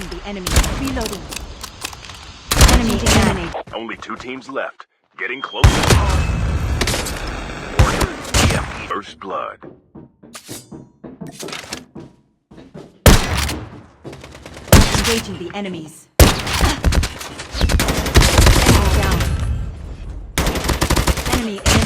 Engaging the enemy. Reloading. Enemy eliminated. Only 2 teams left. Getting closer. Warrior, EMP First Blood. Engaging the enemies. Enemy down. Enemy eliminated.